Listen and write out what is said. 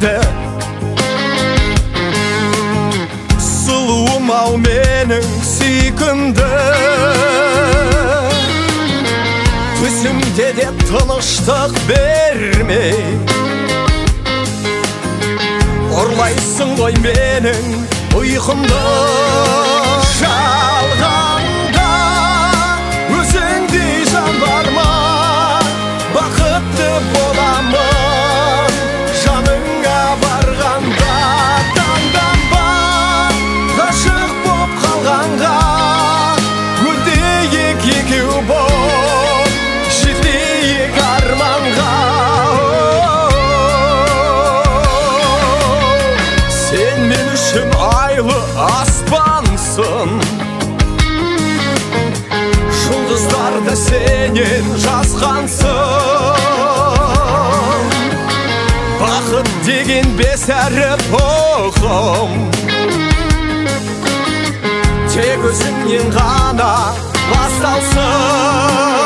сүйкімді, сұлуым ау менің сүйкімді. Түсімде де тыныштық бермей ұрлайсың ғой менің ұйқымды. Жалғанда өзіңдей жан бар ма? Бақытты боламын жаныңа барғанда. Таңданба ғашық боп қалғанға, өтейік екеу боп жетейік арманға. Сен мен үшін айлы аспансың, жұлдыздарды сенен жазғансың. Бақыт деген бес әріп ұғым, тек өзіңнен ғана басталсын.